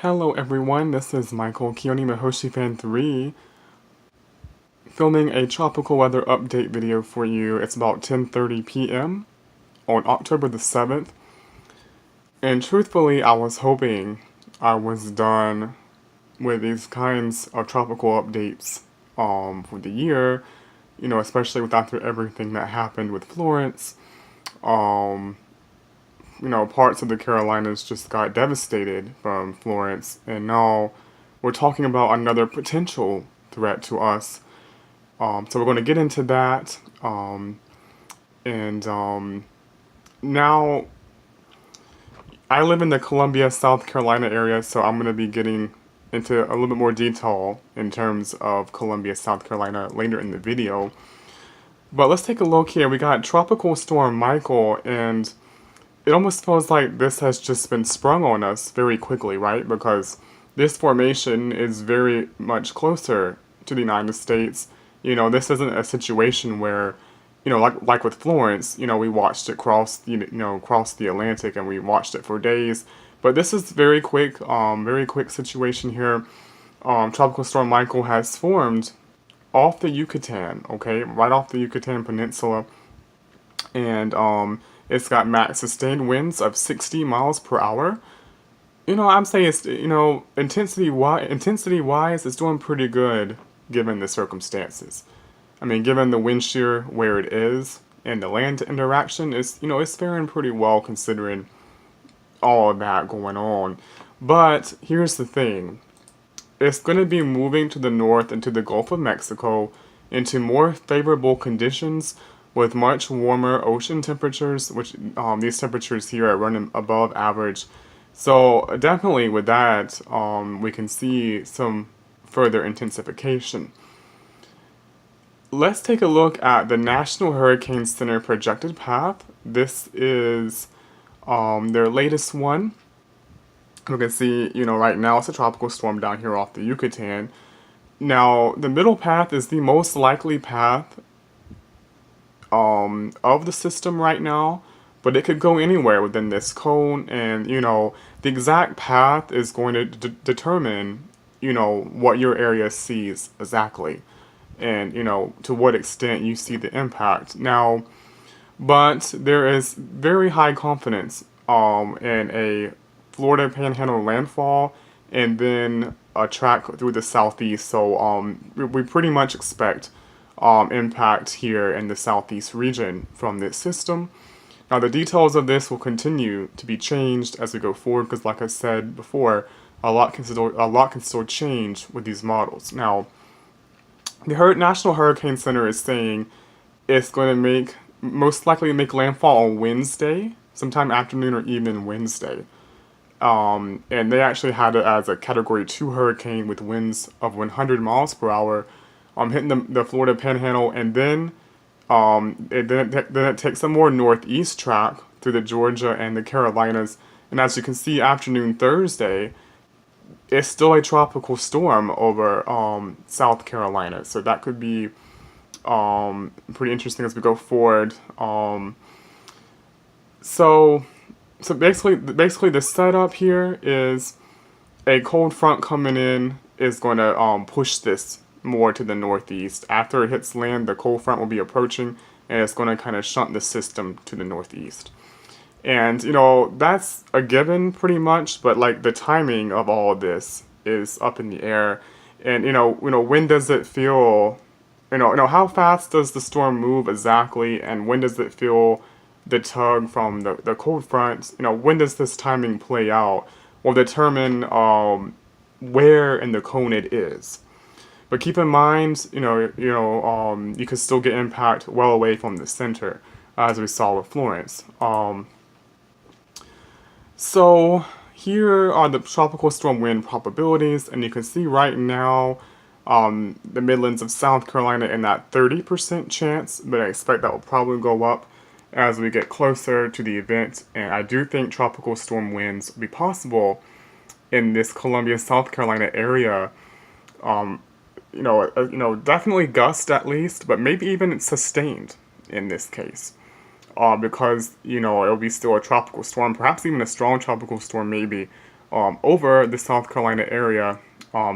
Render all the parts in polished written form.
Hello everyone, this is Michael Keone Mahoshi Fan 3 filming a tropical weather update video for you. It's about 10:30 p.m. on October the 7th. And truthfully, I was hoping I was done with these kinds of tropical updates for the year, especially with after everything that happened with Florence. Parts of the Carolinas just got devastated from Florence, and now we're talking about another potential threat to us. So we're going to get into that. Now I live in the Columbia, South Carolina area, so I'm going to be getting into a little bit more detail in terms of Columbia, South Carolina later in the video. But let's take a look here. We got Tropical Storm Michael, and it almost feels like this has just been sprung on us very quickly, right? Because this formation is very much closer to the United States. This isn't a situation where, like with Florence, we watched it cross the Atlantic and we watched it for days. But this is very quick situation here. Tropical Storm Michael has formed off the Yucatan, okay, right off the Yucatan Peninsula, and it's got max sustained winds of 60 miles per hour. I'm saying it's, intensity wise, it's doing pretty good given the circumstances. I mean, given the wind shear where it is and the land interaction, it's faring pretty well considering all of that going on. But here's the thing. It's going to be moving to the north into the Gulf of Mexico into more favorable conditions with much warmer ocean temperatures, which these temperatures here are running above average. So definitely with that, we can see some further intensification. Let's take a look at the National Hurricane Center projected path. This is their latest one. You can see, right now it's a tropical storm down here off the Yucatan. Now, the middle path is the most likely path of the system right now, but it could go anywhere within this cone, and the exact path is going to determine what your area sees exactly, and to what extent you see the impact now. But there is very high confidence in a Florida Panhandle landfall and then a track through the southeast, so we pretty much expect impact here in the southeast region from this system. Now the details of this will continue to be changed as we go forward, because like I said before, a lot can still change with these models. Now the National Hurricane Center is saying it's going to most likely make landfall on Wednesday, sometime afternoon or even Wednesday. And they actually had it as a Category 2 hurricane with winds of 100 miles per hour, hitting the Florida Panhandle, and then it takes a more northeast track through the Georgia and the Carolinas. And as you can see, afternoon Thursday, it's still a tropical storm over South Carolina. So that could be pretty interesting as we go forward. So basically the setup here is a cold front coming in is going to push this more to the northeast. After it hits land, the cold front will be approaching, and it's going to kind of shunt the system to the northeast. And that's a given pretty much, but like the timing of all of this is up in the air. And when does it feel, how fast does the storm move exactly, and when does it feel the tug from the cold front? When does this timing play out will determine where in the cone it is. But keep in mind, you could still get impact well away from the center, as we saw with Florence. So here are the tropical storm wind probabilities, and you can see right now the Midlands of South Carolina in that 30% chance, but I expect that will probably go up as we get closer to the event. And I do think tropical storm winds will be possible in this Columbia, South Carolina area. Definitely gust at least, but maybe even sustained in this case. Because, it'll be still a tropical storm, perhaps even a strong tropical storm maybe, over the South Carolina area.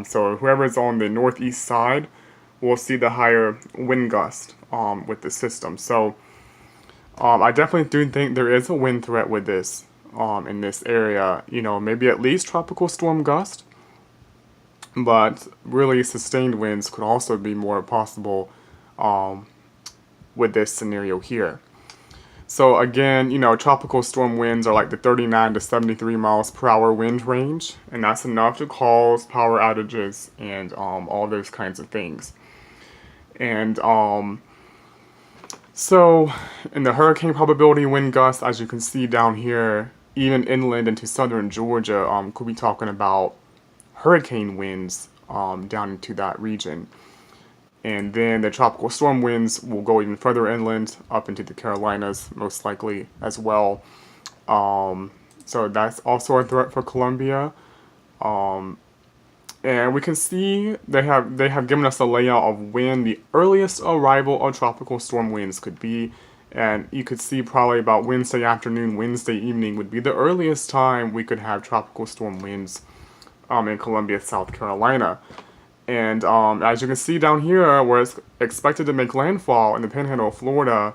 So whoever's on the northeast side will see the higher wind gust with the system. So I definitely do think there is a wind threat with this in this area. Maybe at least tropical storm gust, but really sustained winds could also be more possible with this scenario here. So again, tropical storm winds are like the 39 to 73 miles per hour wind range, and that's enough to cause power outages and all those kinds of things. And so in the hurricane probability wind gusts, as you can see down here, even inland into southern Georgia, could be talking about hurricane winds down into that region. And then the tropical storm winds will go even further inland, up into the Carolinas, most likely as well. So that's also a threat for Columbia. And we can see they have given us a layout of when the earliest arrival of tropical storm winds could be. And you could see probably about Wednesday afternoon, Wednesday evening would be the earliest time we could have tropical storm winds in Columbia, South Carolina. And as you can see down here, where it's expected to make landfall in the Panhandle of Florida,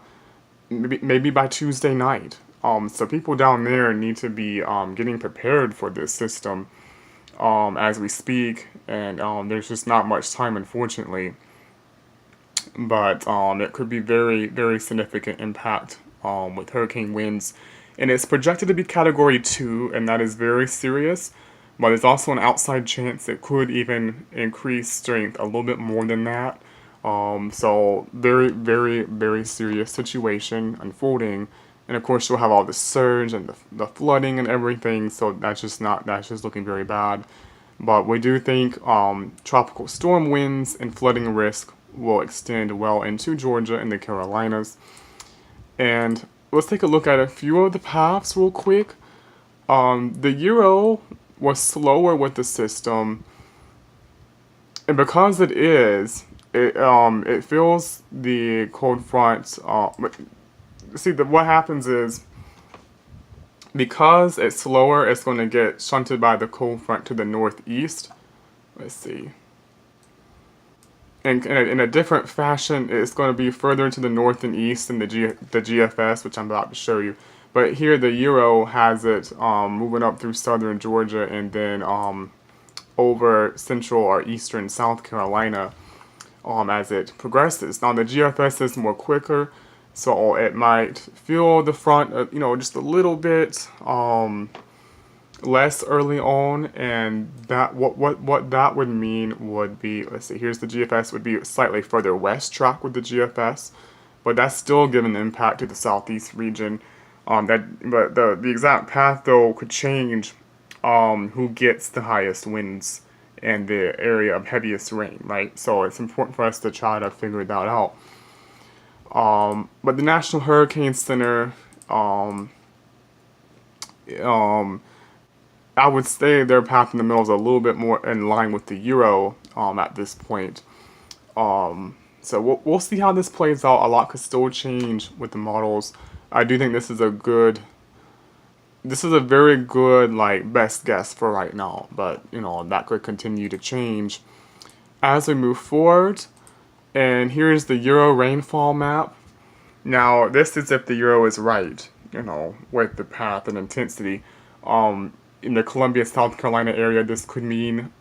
maybe by Tuesday night. So people down there need to be getting prepared for this system as we speak. And there's just not much time, unfortunately. But it could be very, very significant impact with hurricane winds. And it's projected to be Category 2, and that is very serious. But there's also an outside chance it could even increase strength a little bit more than that. So very, very, very serious situation unfolding. And of course you'll have all the surge and the flooding and everything. So that's just looking very bad. But we do think tropical storm winds and flooding risk will extend well into Georgia and the Carolinas. And let's take a look at a few of the paths real quick. The Euro was slower with the system, and because it feels the cold front. What happens is, because it's slower, it's going to get shunted by the cold front to the northeast. Let's see. And in a different fashion, it's going to be further to the north and east than the GFS, which I'm about to show you. But here the Euro has it moving up through southern Georgia and then over central or eastern South Carolina as it progresses. Now the GFS is more quicker, so it might feel the front, just a little bit less early on, and that what that would mean would be, let's see, here's the GFS, would be slightly further west track with the GFS, but that's still giving the impact to the southeast region. But the exact path though could change who gets the highest winds and the area of heaviest rain, right? So it's important for us to try to figure that out. But the National Hurricane Center, I would say their path in the middle is a little bit more in line with the Euro at this point. So we'll see how this plays out. A lot could still change with the models. I do think this is a very good best guess for right now, but that could continue to change as we move forward. And here's the Euro rainfall map. Now this is if the Euro is right, with the path and intensity. In the Columbia, South Carolina area, this could mean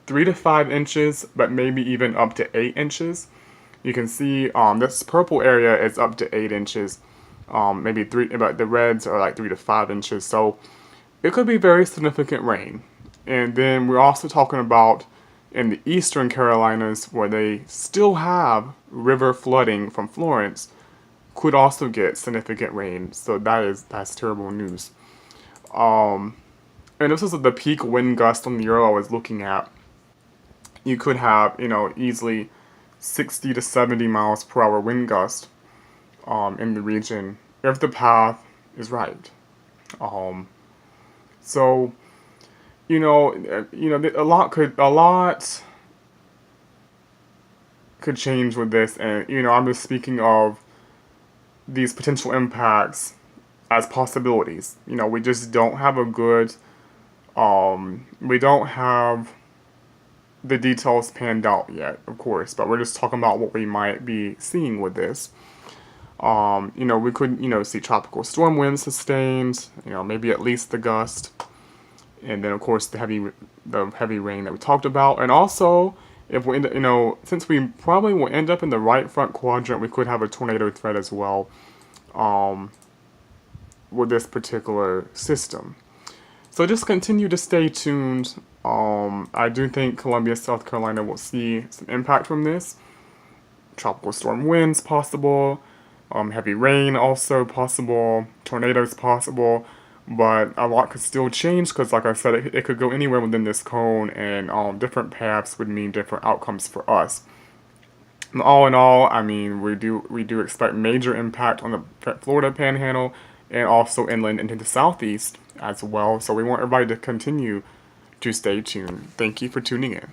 3 to 5 inches, but maybe even up to 8 inches. You can see this purple area is up to 8 inches. Maybe 3, but the reds are like 3 to 5 inches. So it could be very significant rain. And then we're also talking about in the eastern Carolinas, where they still have river flooding from Florence, could also get significant rain. So that's terrible news. And this is the peak wind gust on the Euro I was looking at. You could have, easily 60 to 70 miles per hour wind gust in the region if the path is right. So, a lot could change with this, and I'm just speaking of these potential impacts as possibilities. We just don't have a good We don't have the details panned out yet, of course, but we're just talking about what we might be seeing with this. We could, see tropical storm winds sustained, maybe at least the gust, and then of course the heavy rain that we talked about, and also if we since we probably will end up in the right front quadrant, we could have a tornado threat as well, with this particular system. So just continue to stay tuned. I do think Columbia, South Carolina will see some impact from this. Tropical storm winds possible, heavy rain also possible, tornadoes possible, but a lot could still change because, like I said, it could go anywhere within this cone, and different paths would mean different outcomes for us. And all in all, I mean, we do expect major impact on the Florida Panhandle and also inland into the southeast as well. So we want everybody to continue to stay tuned. Thank you for tuning in.